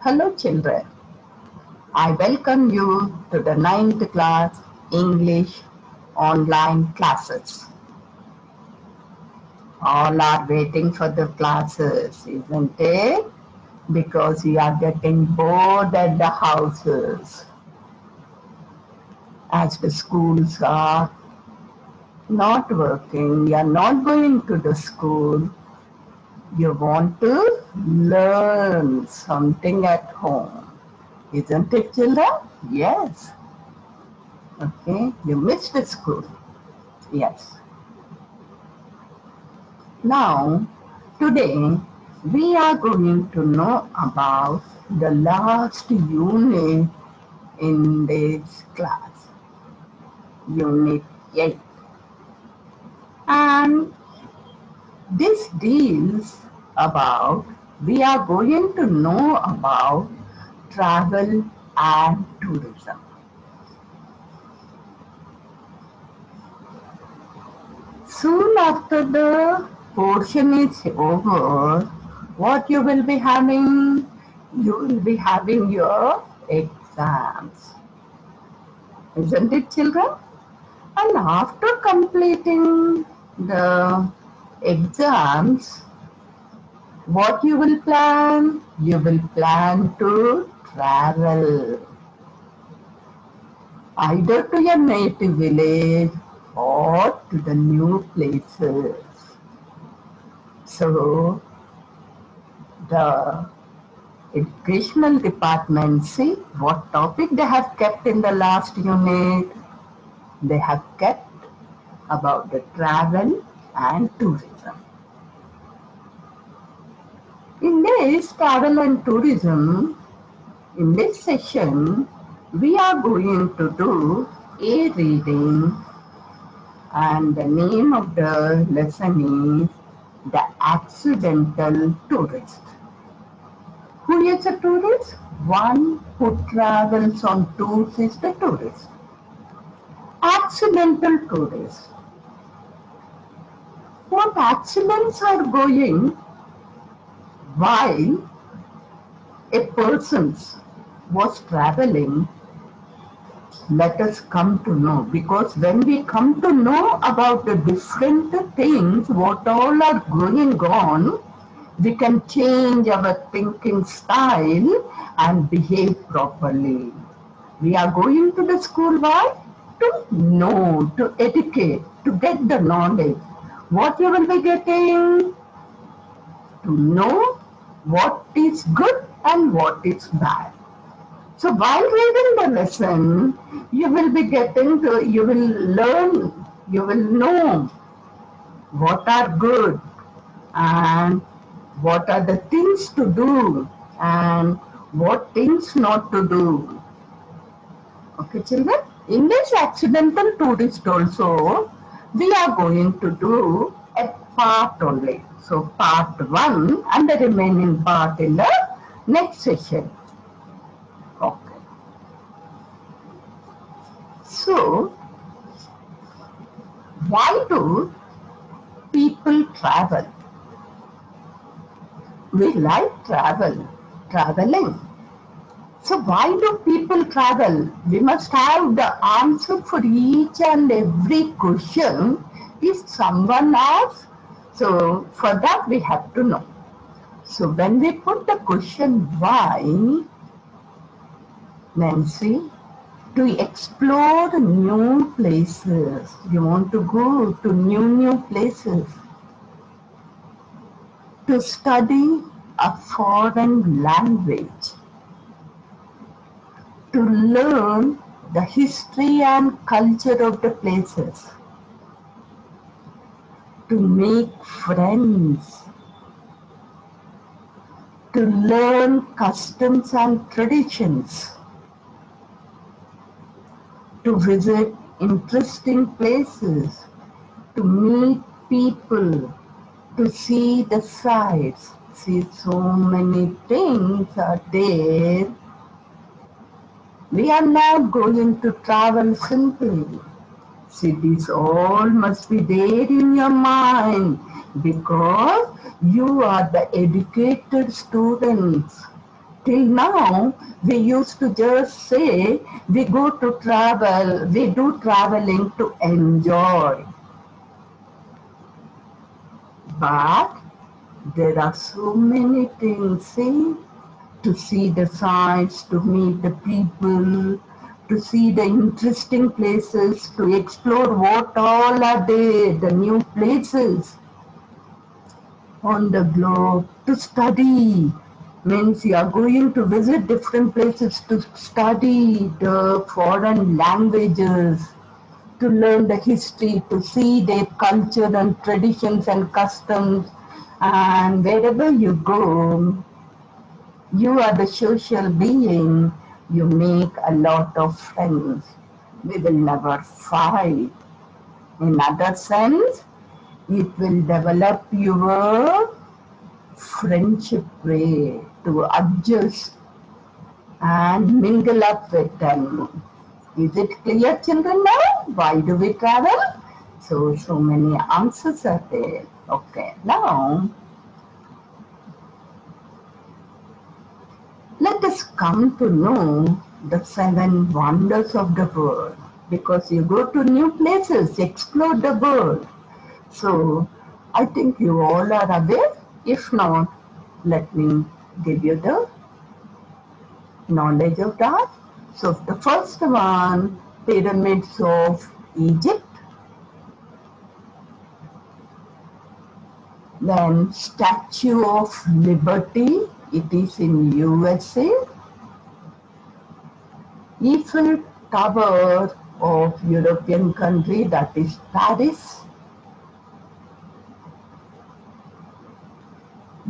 Hello children, I welcome you to the 9th class English online classes. All are waiting for the classes, isn't it? Because you are getting bored at the houses. As the schools are not working, you are not going to the school, you want to learn something at home. Isn't it, children? Yes. Okay, you missed the school. Yes. Now, today we are going to know about the last unit in this class, Unit 8. And this deals about, we are going to know about travel and tourism. Soon after the portion is over, what you will be having? You will be having your exams. Isn't it, children? And after completing the exams, what you will plan? You will plan to travel either to your native village or to the new places. So, the educational department, see what topic they have kept in the last unit. They have kept about the travel and tourism. In this travel and tourism, in this session, we are going to do a reading, and the name of the lesson is The Accidental Tourist. Who is a tourist? One who travels on tours is the tourist. Accidental tourist. What accidents are going while a person was traveling? Let us come to know, because when we come to know about the different things, what all are going on, we can change our thinking style and behave properly. We are going to the school, why? To know, to educate, to get the knowledge. What you will be getting? To know what is good and what is bad. So while reading the lesson, you will be getting to, you will learn, you will know what are good and what are the things to do and what things not to do. Okay, children? In this accidental tourist also, we are going to do a part only. So part 1 and the remaining part in the next session. Okay. So, why do people travel? We like traveling. So why do people travel? We must have the answer for each and every question. If someone asks, so for that we have to know. So when we put the question why, Nancy, to explore new places. You want to go to new places. To study a foreign language. To learn the history and culture of the places. To make friends. To learn customs and traditions. To visit interesting places, to meet people, to see the sights. See, so many things are there. We are not going to travel simply. See, this all must be there in your mind, because you are the educated students. Till now, we used to just say we go to travel, we do traveling to enjoy. But there are so many things, see, to see the sights, to meet the people, to see the interesting places, to explore what all are there, the new places on the globe, to study. Means you are going to visit different places to study the foreign languages, to learn the history, to see their culture and traditions and customs. And wherever you go, you are the social being. You make a lot of friends. We will never fight. In other sense, it will develop your friendship way to adjust and mingle up with them. Is it clear, children, now? Why do we travel? So many answers are there. Okay, now let us come to know the 7 wonders of the world. Because you go to new places, explore the world. So I think you all are aware. If not, let me give you the knowledge of that. So the first one, pyramids of Egypt. Then Statue of Liberty, it is in USA. Eiffel Tower of European country, that is Paris.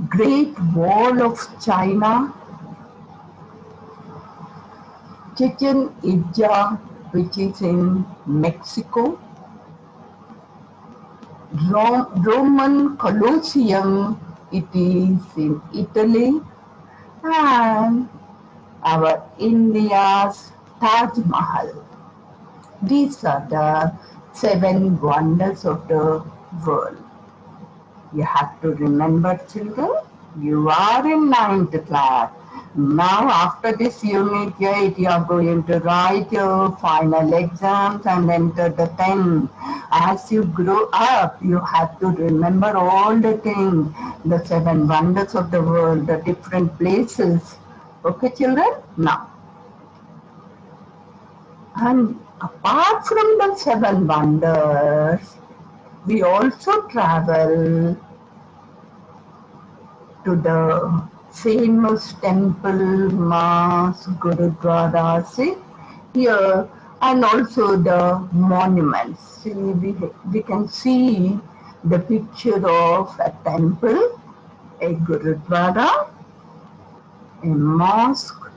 Great Wall of China, Chichen Itza, which is in Mexico. Roman Colosseum, it is in Italy. And our India's Taj Mahal. These are the 7 wonders of the world. You have to remember, children, you are in 9th class. Now after this unit 8, you are going to write your final exams and enter the 10th. As you grow up, you have to remember all the things, the 7 wonders of the world, the different places. Okay, children? Now, and apart from the 7 wonders, we also travel to the famous temple, mosque, Gurudwara, see here, and also the monuments. See, we can see the picture of a temple, a Gurudwara, a mosque,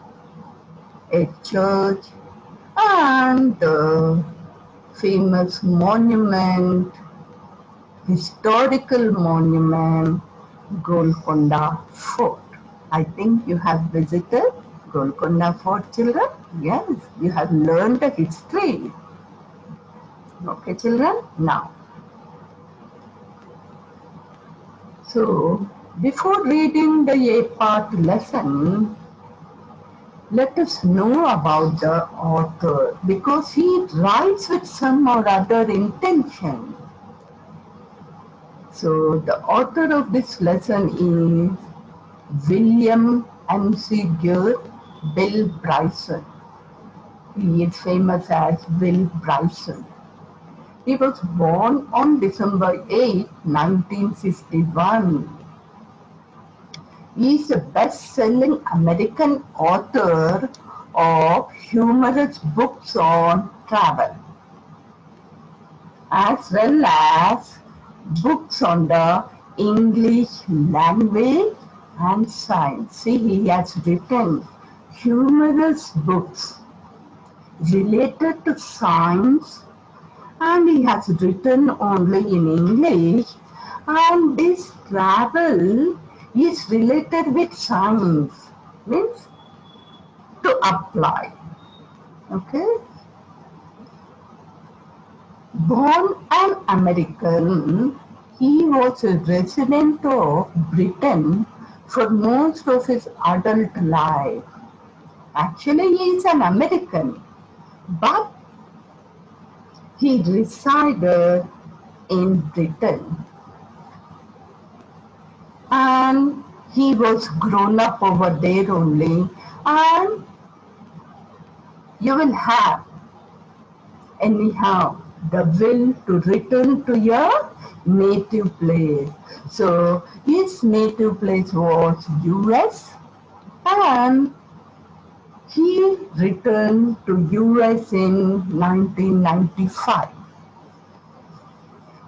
a church, and the famous monument, historical monument, Golconda Fort. I think you have visited Golconda Fort, children? Yes, you have learned the history. Okay, children? Now, so before reading the A-part lesson, let us know about the author, because he writes with some or other intention. So the author of this lesson is William M.C. Geert Bill Bryson. He is famous as Bill Bryson. He was born on December 8, 1961. He is a best-selling American author of humorous books on travel, as well as books on the English language and science. See, he has written humorous books related to science, and he has written only in English, and this travel is related with science, means to apply. Okay? Born an American, he was a resident of Britain for most of his adult life. Actually, he is an American, but he resided in Britain, and he was grown up over there only, and you will have anyhow the will to return to your native place. So his native place was US, and he returned to US in 1995.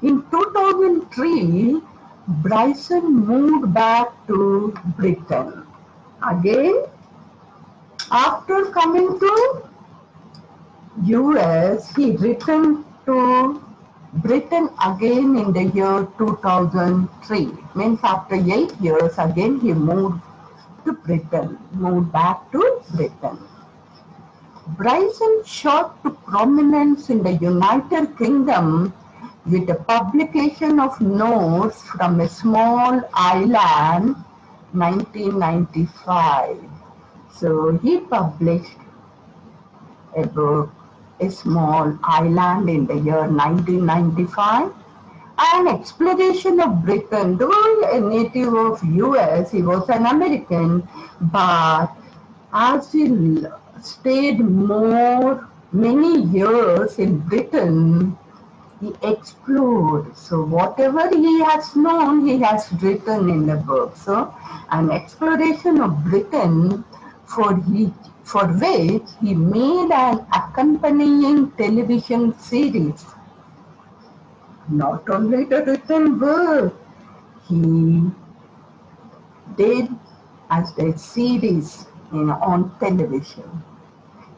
In 2003, Bryson moved back to Britain. Again, after coming to US, he returned to Britain again in the year 2003. Means after 8 years, again he moved to Britain, moved back to Britain. Bryson shot to prominence in the United Kingdom with the publication of Notes from a Small Island, 1995. So he published a book, A Small Island, in the year 1995. An exploration of Britain. Though a native of US, he was an American, but as he stayed many years in Britain, he explored. So whatever he has known, he has written in the book. So an exploration of Britain for which he made an accompanying television series. Not only the written word, he did as a series on television.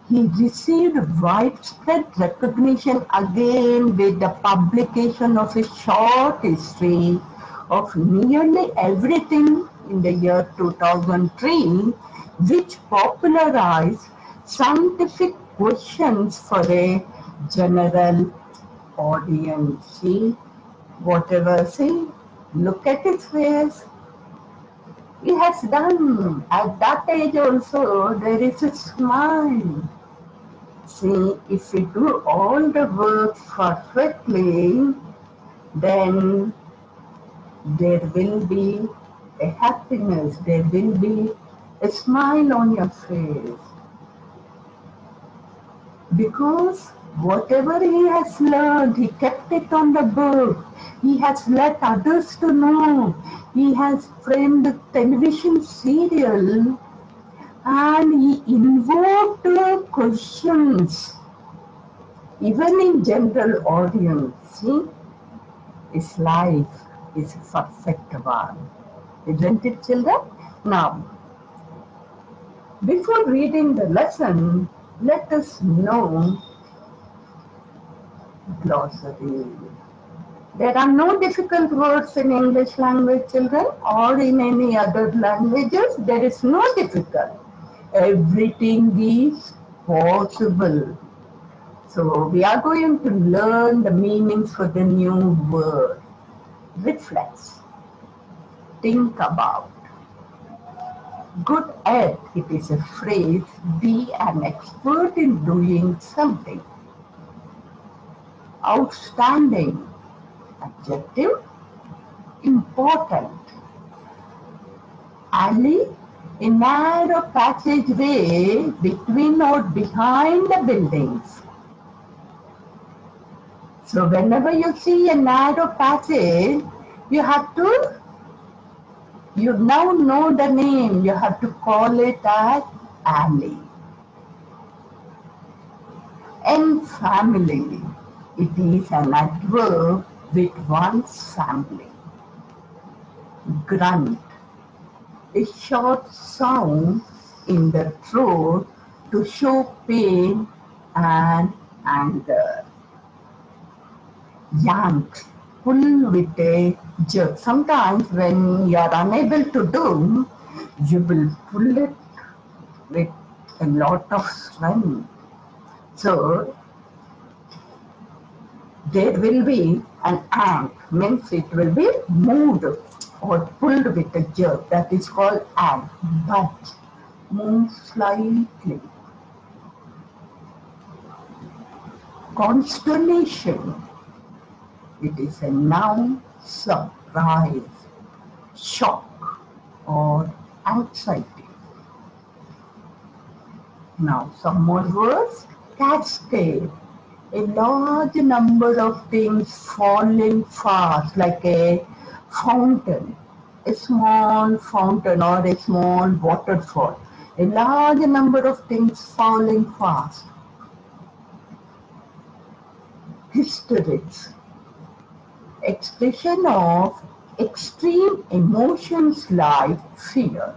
He received widespread recognition again with the publication of a short history of nearly everything in the year 2003, which popularized scientific questions for a general audience. See, whatever, see, look at his face. He has done, at that age also, there is a smile. See, if we do all the work perfectly, then there will be a happiness, there will be a smile on your face. Because whatever he has learned, he kept it on the book. He has let others to know. He has framed the television serial, and he invoked questions, even in general audience. See, his life is a perfect one. Isn't it, children? Now, before reading the lesson, let us know glossary. There are no difficult words in English language, children, or in any other languages. There is no difficult. Everything is possible. So we are going to learn the meanings for the new word. Reflect. Think about. Good at, it is a phrase, be an expert in doing something. Outstanding, adjective. Important. Alley, a narrow passageway between or behind the buildings. So whenever you see a narrow passage, you now know the name, you have to call it as alley. And family, it is an adverb with one's family. Grunt, a short sound in the throat to show pain and anger. Yank, pull with a jerk. Sometimes when you are unable to do, you will pull it with a lot of strength. So there will be an yank, means it will be moved. or pulled with a jerk. That is called ag. But move slightly. Consternation. It is a noun, surprise, shock, or anxiety. Now some more words. Cascade. A large number of things falling fast, like a fountain, a small fountain or a small waterfall. A large number of things falling fast. Hysterics. Expression of extreme emotions like fear.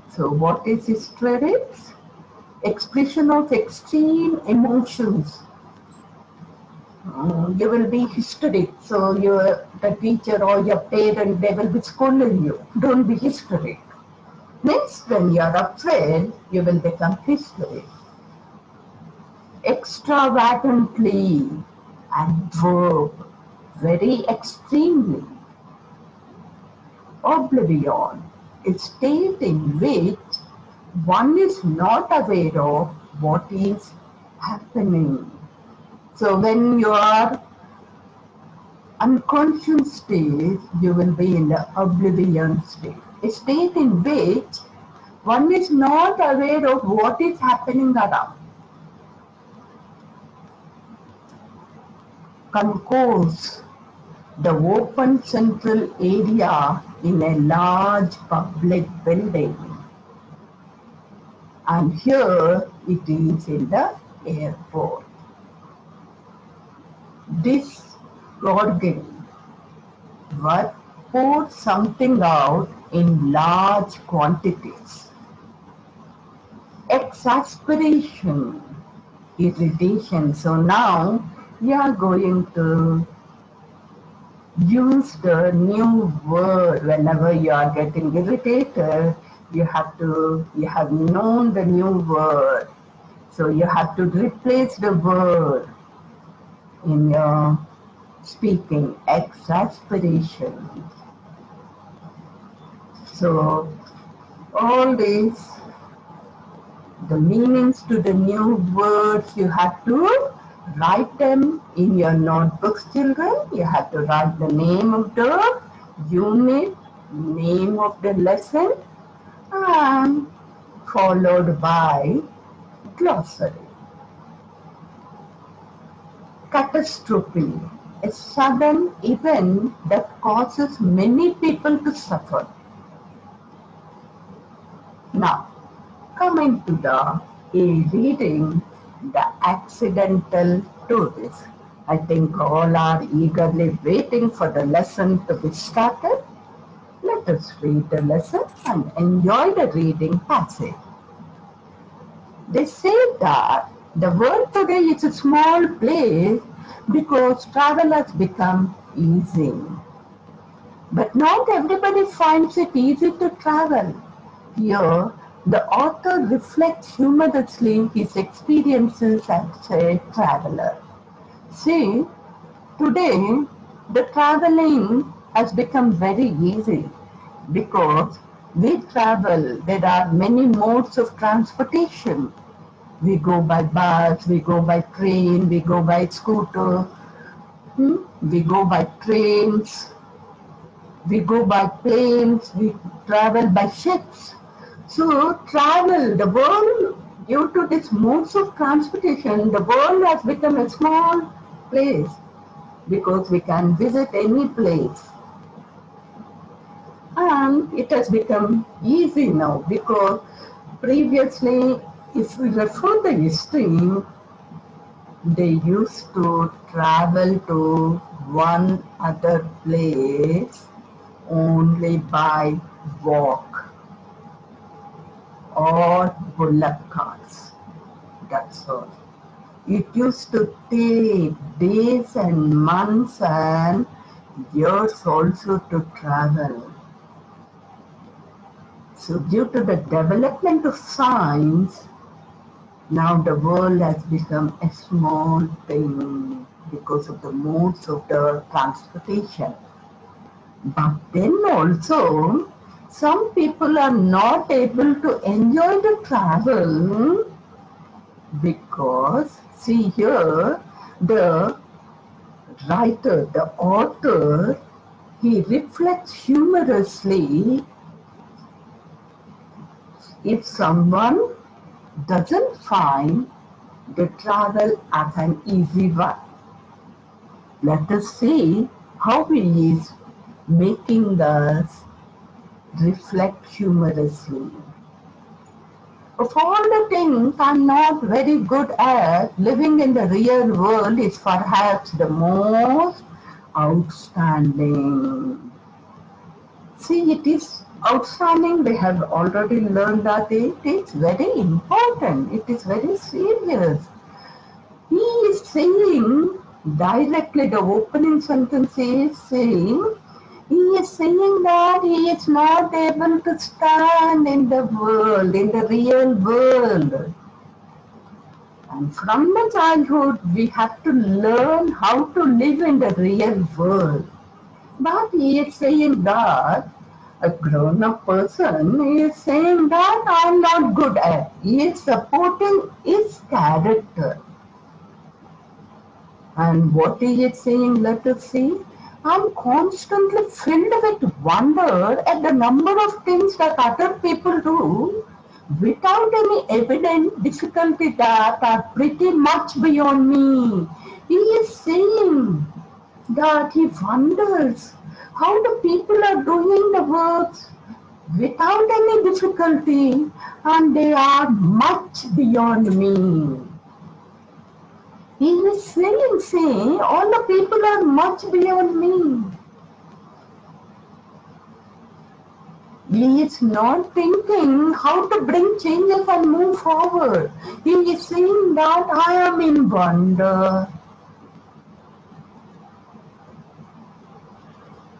So what is hysterics? Expression of extreme emotions. You will be hysteric, so the teacher or your parent, they will be scolding you. Don't be hysteric. Means when you are afraid, you will become hysteric. Extravagantly, adverb, very extremely. Oblivion, a state in which one is not aware of what is happening. So when you are unconscious state, you will be in the oblivion state. A state in which one is not aware of what is happening around. Concourse, the open central area in a large public building. And here it is in the airport. Disgorging, what pour something out in large quantities. Exasperation, irritation. So now we are going to use the new word whenever you are getting irritated. You have known the new word. So you have to replace the word in your speaking. Exasperation. So all these, the meanings to the new words, you have to write them in your notebooks, children. You have to write the name of the unit, name of the lesson, and followed by glossary. Catastrophe, a sudden event that causes many people to suffer. Now, coming to the reading, the accidental tourist. I think all are eagerly waiting for the lesson to be started. Let us read the lesson and enjoy the reading passage. They say that the world today is a small place because travel has become easy. But not everybody finds it easy to travel. Here, the author reflects humorously his experiences as a traveler. See, today the traveling has become very easy because we travel. There are many modes of transportation. We go by bus, we go by train, we go by scooter, we go by trains, we go by planes, we travel by ships. So travel, the world, due to this modes of transportation, the world has become a small place because we can visit any place. And it has become easy now because previously, if we refer the history, they used to travel to one other place only by walk or bullock carts. That's all. It used to take days and months and years also to travel. So due to the development of science, now the world has become a small thing because of the modes of the transportation. But then also, some people are not able to enjoy the travel because, see here, the writer, the author, he reflects humorously if someone doesn't find the travel as an easy one. Let us see how he is making us reflect humorously. Of all the things I'm not very good at, living in the real world is perhaps the most outstanding. See, it is outstanding. We have already learned that it is very important. It is very serious. He is saying directly, the opening sentence is saying, he is saying that he is not able to stand in the world, in the real world. And from the childhood, we have to learn how to live in the real world. But he is saying that a grown-up person is saying that I'm not good at. He is supporting his character. And what he is saying, let us see. I'm constantly filled with wonder at the number of things that other people do without any evident difficulty that are pretty much beyond me. He is saying that he wonders how the people are doing the works without any difficulty and they are much beyond me. He is saying, all the people are much beyond me. He is not thinking how to bring changes and move forward. He is saying that I am in wonder.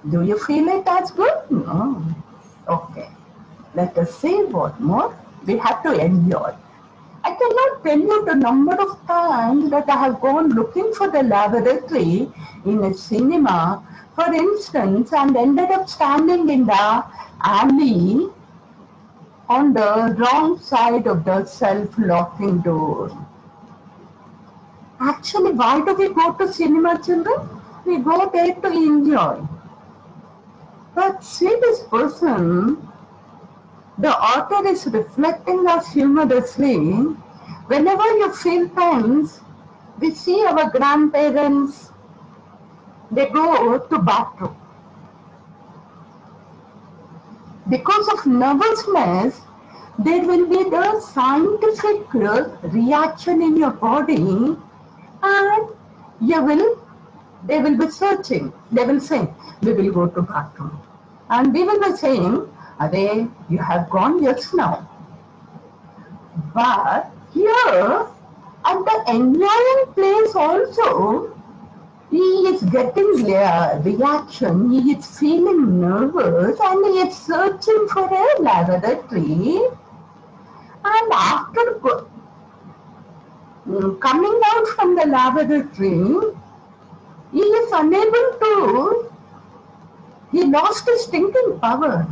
Do you feel it as good? No. Okay. Let us see what more. We have to enjoy. I cannot tell you the number of times that I have gone looking for the laboratory in a cinema, for instance, and ended up standing in the alley on the wrong side of the self-locking door. Actually, why do we go to cinema, children? We go there to enjoy. But see this person, the author is reflecting us humorously. Whenever you feel tense, we see our grandparents, they go to bathroom. Because of nervousness, there will be the scientific reaction in your body and they will be searching. They will say, we will go to bathroom. And we will be saying, Are you have gone just now. But here, at the enjoying place also, he is getting reaction, he is feeling nervous and he is searching for a laboratory. And after coming out from the laboratory, he lost his thinking power.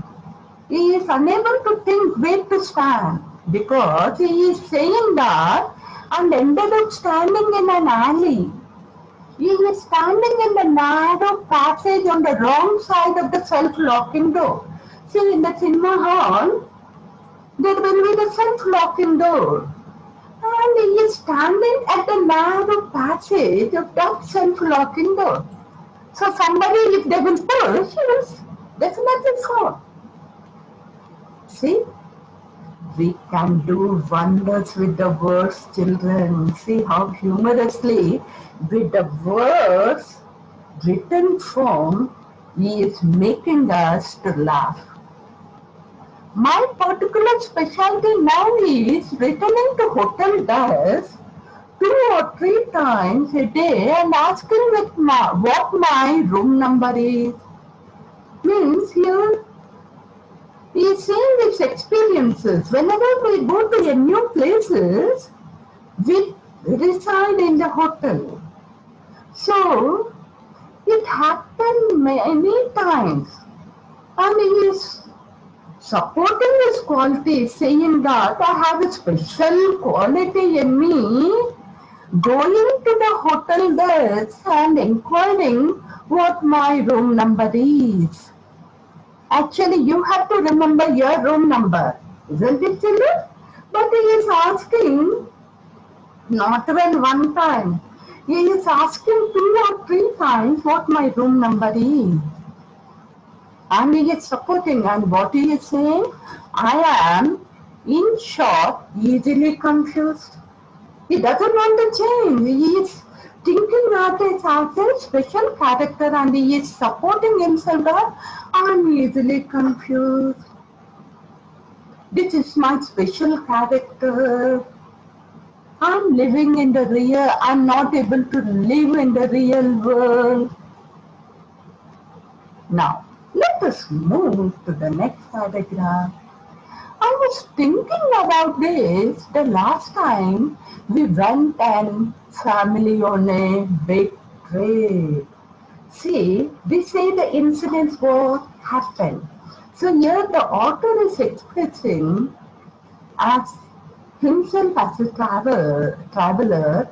He is unable to think where to stand because he is saying that and ended up standing in an alley. He is standing in the narrow passage on the wrong side of the self-locking door. See, in the cinema hall, there will be the self-locking door. And he is standing at the narrow passage of that self-locking door. So somebody, if they will push, he will definitely fall. See, we can do wonders with the words, children. See how humorously, with the words written form, he is making us to laugh. My particular specialty now is returning to hotel desk 2 or 3 times a day and asking what my room number is. Means here, he is saying his experiences. Whenever we go to a new places, we reside in the hotel. So, it happens then many times. And he is supporting his quality, saying that I have a special quality in me, going to the hotel desk and inquiring what my room number is. Actually, you have to remember your room number, isn't it, children? But he is asking not even one time. He is asking 2 or 3 times what my room number is. And he is supporting, and what he is saying, I am, in short, easily confused. He doesn't want to change. He is thinking that he has a special character, and he is supporting himself that I am easily confused. This is my special character. I'm living in the real, I'm not able to live in the real world. Now, let us move to the next paragraph. I was thinking about this the last time we went and family on a big trip. See, we say the incidents what happened. So here the author is expressing as himself as a traveler,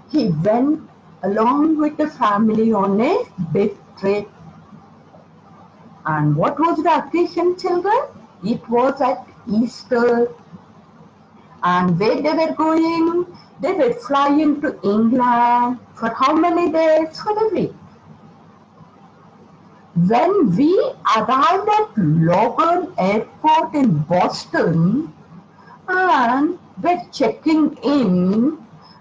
he went along with the family on a big trip. And what was the occasion, children? It was at Easter. And where they were going? They were flying to England. For how many days? For a week. When we arrived at Logan Airport in Boston and were checking in,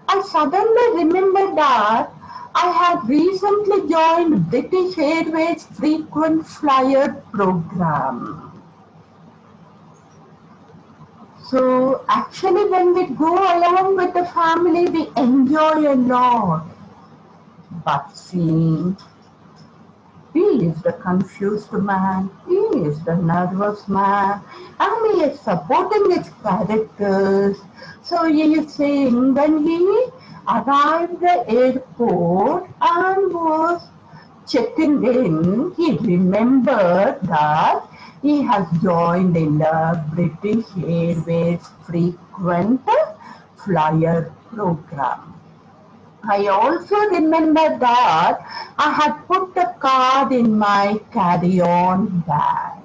I suddenly remembered that I had recently joined British Airways frequent flyer program. So actually when we go along with the family, we enjoy a lot. But see, he is the confused man, he is the nervous man, and he is supporting his characters. So he is saying when he arrived at the airport and was checking in, he remembered that he has joined in the British Airways frequent flyer program. I also remember that I had put the card in my carry-on bag.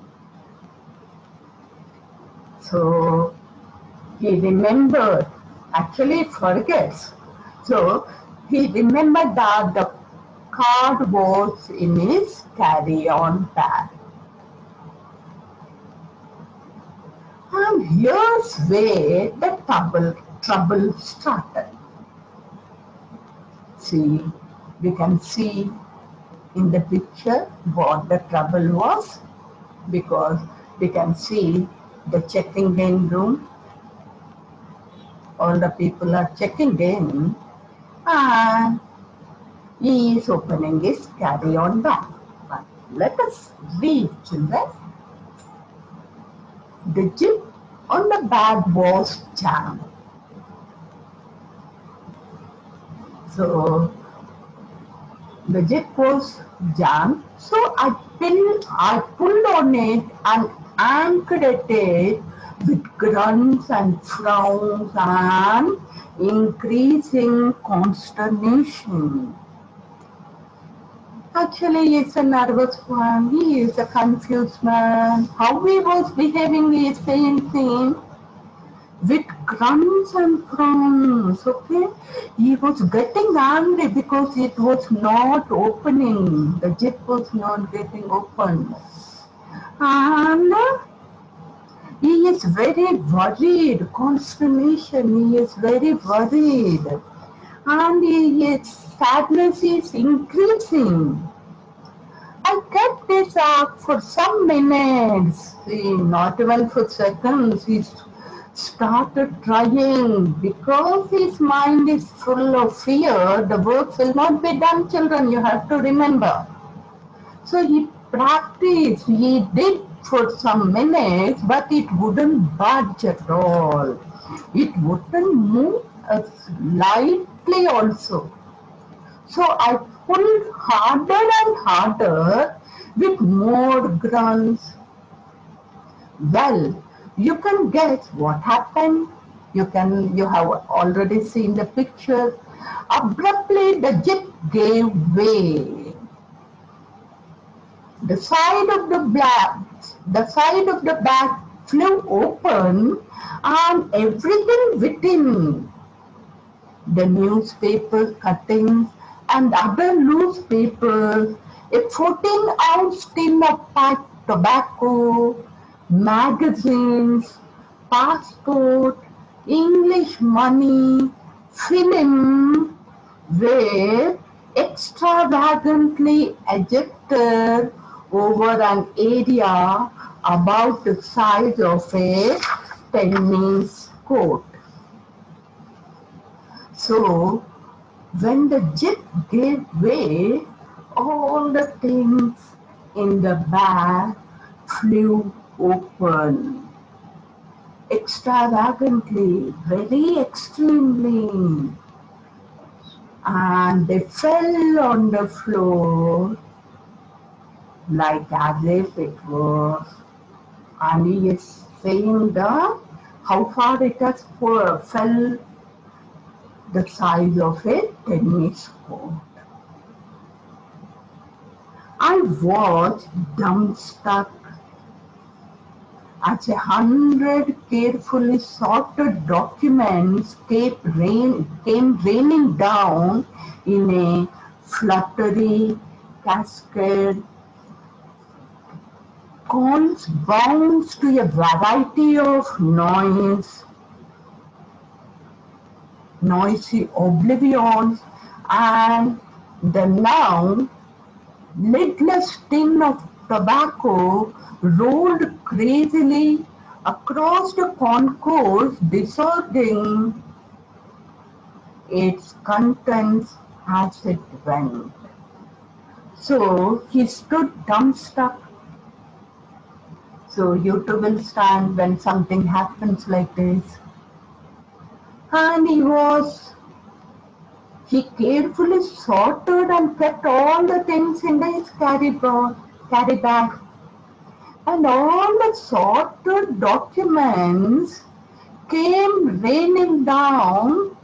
So he remembered, actually forgets. So he remembered that the card was in his carry-on bag. And here's where the trouble started. See, we can see in the picture what the trouble was, because we can see the checking in room. All the people are checking in and he is opening his carry-on bag. But let us read, children. The zip on the bag was jammed. So the zip was jammed. So I pulled on it and anchored it with grunts and frowns and increasing consternation. Actually, he's a nervous one. He is a confused man. How he was behaving is same thing. With grunts and frowns, okay? He was getting angry because it was not opening. The zip was not getting open. And he is very worried, consternation, he is very worried. And his sadness is increasing. I kept this up for some minutes, not even for seconds. He started trying because his mind is full of fear. The work will not be done, children, you have to remember. So he practiced, he did for some minutes, but it wouldn't budge at all. It wouldn't move slightly also. So I pulled harder and harder with more grunts. Well, you can guess what happened. You have already seen the picture. Abruptly, the jeep gave way. The side of the bag flew open, and everything within, the newspaper cuttings and other loose papers, a 14-ounce tin of packed tobacco, magazines, passport, English money, film, were extravagantly ejected over an area about the size of a tennis court. So, when the jeep gave way, all the things in the bag flew open. Extravagantly, very extremely. And they fell on the floor like as if it was. And he is saying how far it has fell, the size of a tennis court. I was dumbstruck as 100 carefully sorted documents came raining down in a fluttery cascade. Coins bounced to a variety of noisy oblivions, and the now lidless tin of tobacco rolled crazily across the concourse, disordering its contents as it went. So he stood dumbstruck. So you too will stand when something happens like this. And he carefully sorted and kept all the things in his carry bag. And all the sorted documents came raining down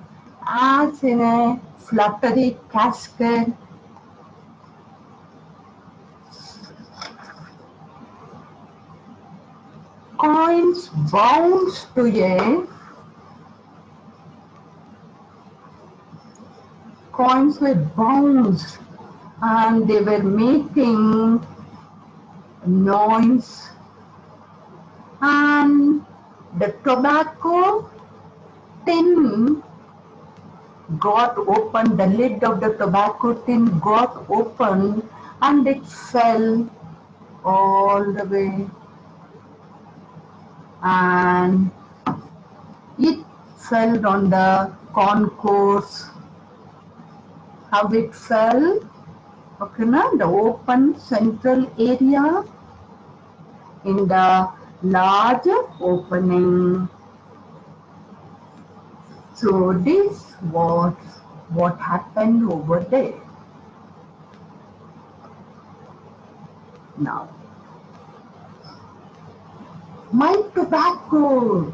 as in a fluttery cascade. Coins bounced to coins were bounced and they were making noise, and the tobacco tin got open, the lid of the tobacco tin got open, and it fell all the way, and it fell on the concourse. How it fell? Okay, now the open central area in the large opening. So this was what happened over there. Now, my tobacco.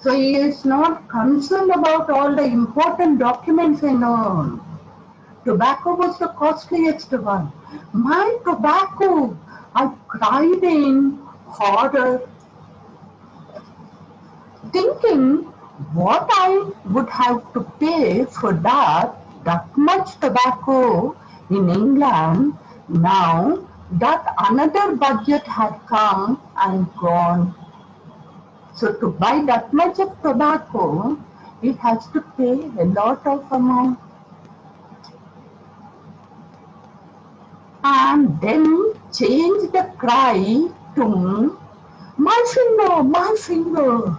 So he is not concerned about all the important documents and all. Tobacco was the costliest one. My tobacco! I cried in horror, thinking what I would have to pay for that much tobacco in England, now that another budget had come and gone. So to buy that much of tobacco, it has to pay a lot of amount. And then change the cry to my finger.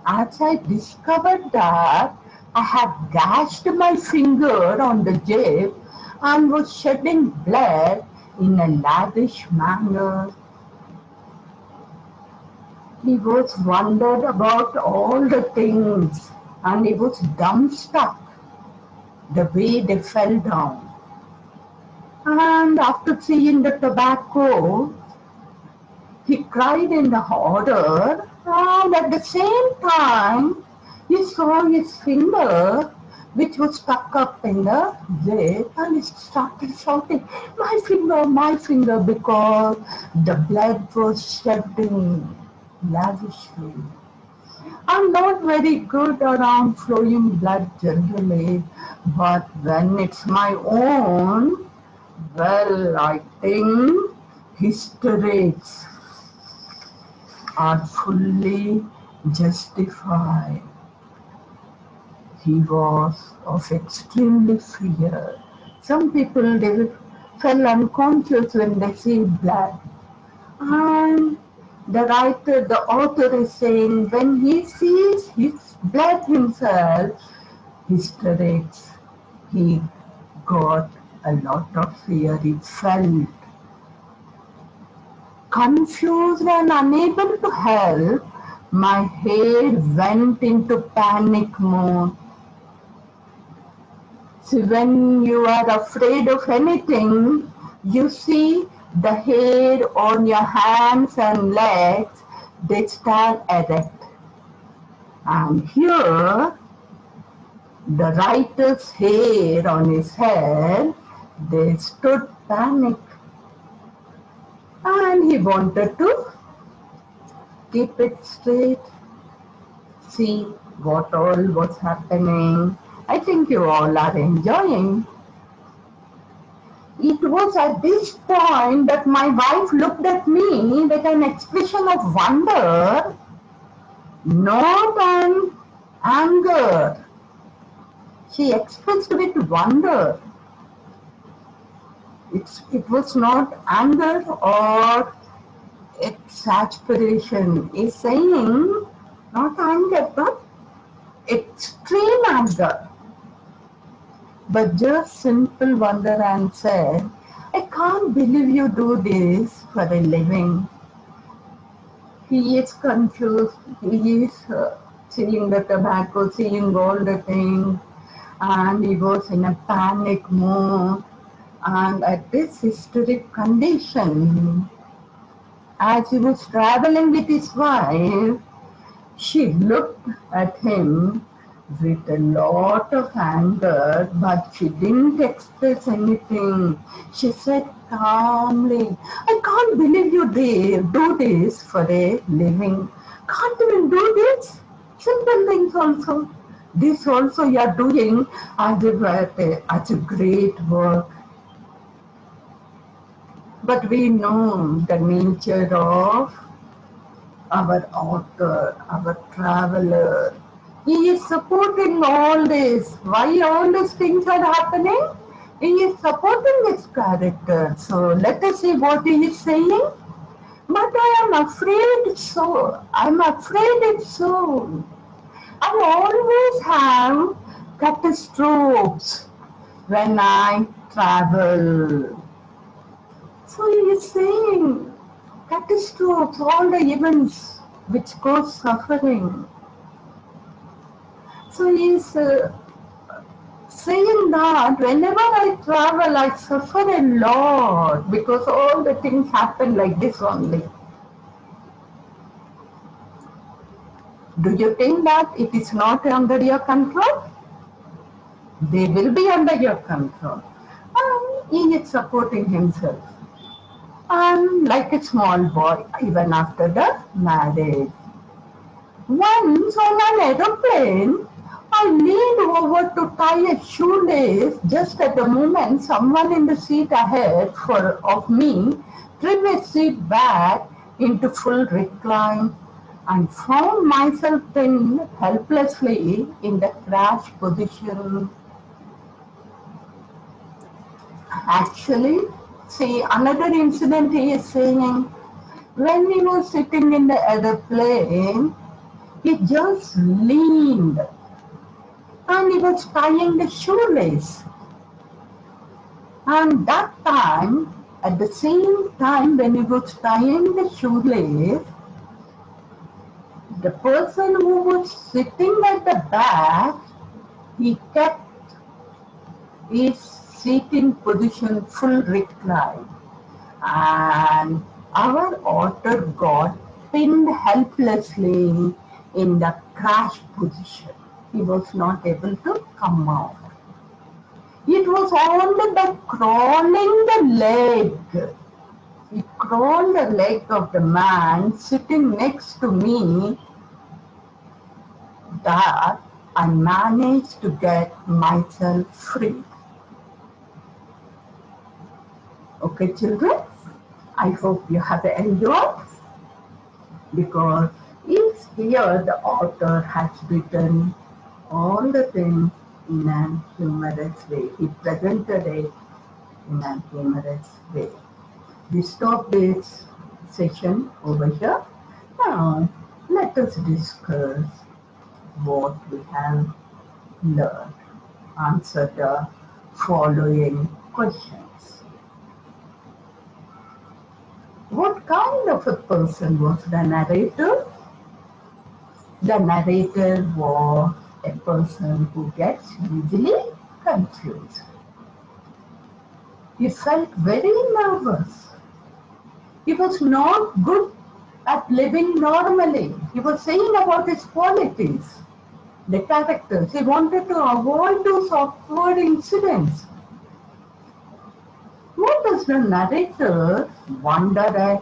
As I discovered that I had gashed my finger on the jeep and was shedding blood in a lavish manner. He was wondered about all the things, and he was dumbstruck the way they fell down. And after seeing the tobacco, he cried in the horror, and at the same time, he saw his finger, which was stuck up in the lid, and he started shouting, my finger, because the blood was shedding lavishly. I'm not very good around flowing blood generally, but when it's my own, well, I think hysterics are fully justified. He was of extremely fear. Some people they fell unconscious when they see blood. And the author is saying when he sees his blood himself, hysterics, he got a lot of fear. He felt confused and unable to help. My head went into panic mode. So when you are afraid of anything, you see the hair on your hands and legs, they stand erect. And here, the writer's hair on his head, they stood panic. And he wanted to keep it straight, see what all was happening. I think you all are enjoying. It was at this point that my wife looked at me with an expression of wonder, not an anger. She expressed with wonder. It was not anger or exasperation. He's saying not anger, but extreme anger. But just simple wonder and said, I can't believe you do this for a living. He is confused. He is seeing the tobacco, seeing all the things, and he was in a panic mode. And at this hysteric condition, as he was traveling with his wife, she looked at him with a lot of anger, but she didn't express anything. She said calmly, I can't believe you do this for a living. Can't even do this? Simple things also. This also you are doing as a great work. But we know the nature of our author, our traveler. He is supporting all this. Why all these things are happening? He is supporting his character. So let us see what he is saying. But I am afraid so. I'm afraid it's so. I always have catastrophes when I travel. So he is saying catastrophes, all the events which cause suffering. So he is saying that whenever I travel, I suffer a lot because all the things happen like this only. Do you think that it is not under your control? They will be under your control. And he is supporting himself. And like a small boy, even after the marriage. Once on an aeroplane, I leaned over to tie a shoelace just at the moment someone in the seat ahead of me trimmed a seat back into full recline and found myself pinned helplessly in the crash position. Actually, see, another incident he is saying, when he was sitting in the aeroplane, he just leaned and he was tying the shoelace. And that time, at the same time when he was tying the shoelace, the person who was sitting at the back, he kept his seating position, full recline. And our author got pinned helplessly in the crash position. He was not able to come out. It was only by crawling the leg. He crawled the leg of the man sitting next to me that I managed to get myself free. Okay, children, I hope you have enjoyed, because it's here the author has written all the things in a humorous way. He presented it in a humorous way. We stop this session over here. Now, let us discuss what we have learned. Answer the following questions. What kind of a person was the narrator? The narrator was a person who gets easily confused. He felt very nervous. He was not good at living normally. He was saying about his qualities, the characters. He wanted to avoid those awkward incidents. What does the narrator wonder at?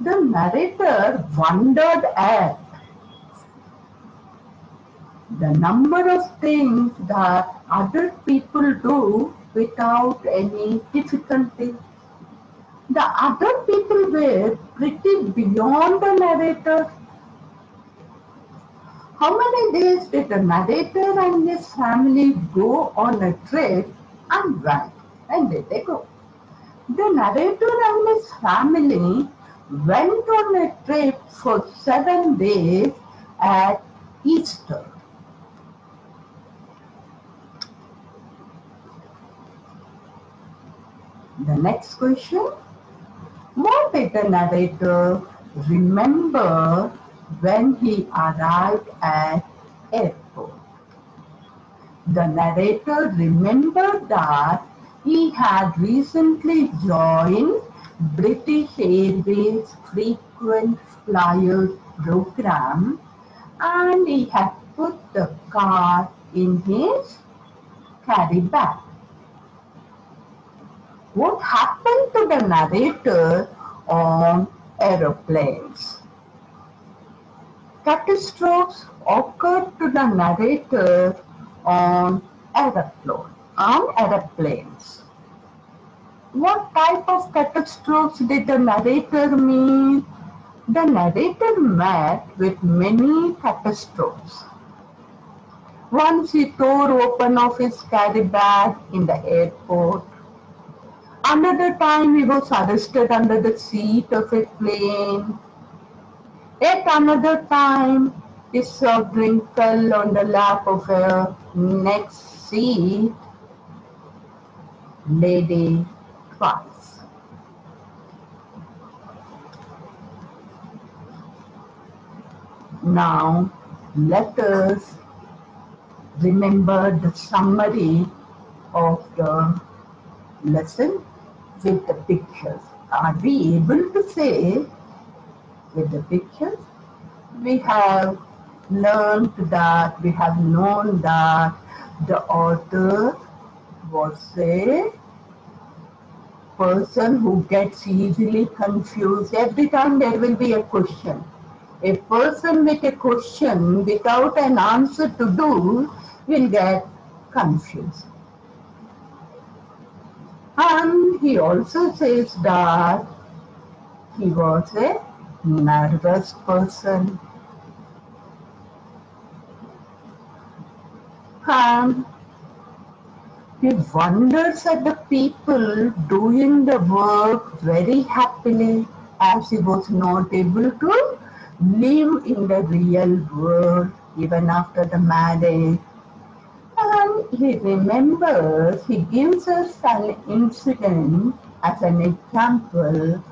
The narrator wondered at the number of things that other people do without any difficulty. The other people were pretty beyond the narrator. How many days did the narrator and his family go on a trip, and why? And where they go? The narrator and his family went on a trip for 7 days at Easter. The next question. What did the narrator remember when he arrived at airport? The narrator remembered that he had recently joined British Airways frequent flyers program, and he had put the card in his carry bag. What happened to the narrator on aeroplanes? Catastrophes occurred to the narrator on aeroplanes. What type of catastrophes did the narrator meet? The narrator met with many catastrophes. Once he tore open of his carry bag in the airport. Another time he was arrested under the seat of a plane. Yet another time his soft drink fell on the lap of a next seat lady twice. Now let us remember the summary of the lesson with the pictures. Are we able to say with the pictures? We have learned that, we have known that the author was a person who gets easily confused. Every time there will be a question. A person with a question without an answer to do will get confused. And he also says that he was a nervous person. And he wonders at the people doing the work very happily, as he was not able to live in the real world even after the marriage. And he remembers, he gives us an incident as an example.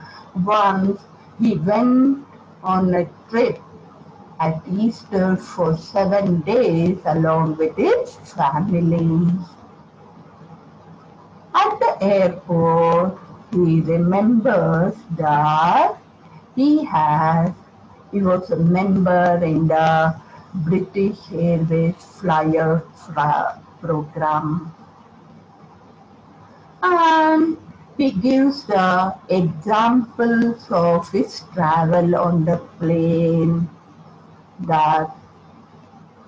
Once he went on a trip at Easter for 7 days along with his family. airport, he remembers that he was a member in the British Airways flyer program, and he gives the examples of his travel on the plane, that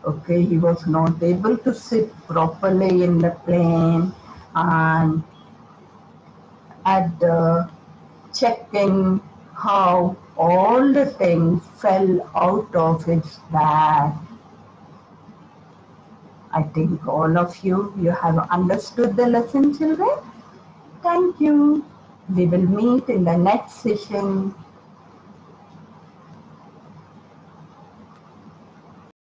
okay, he was not able to sit properly in the plane, and at the check-in, how all the things fell out of his bag. I think all of you have understood the lesson, children. Thank you. We will meet in the next session.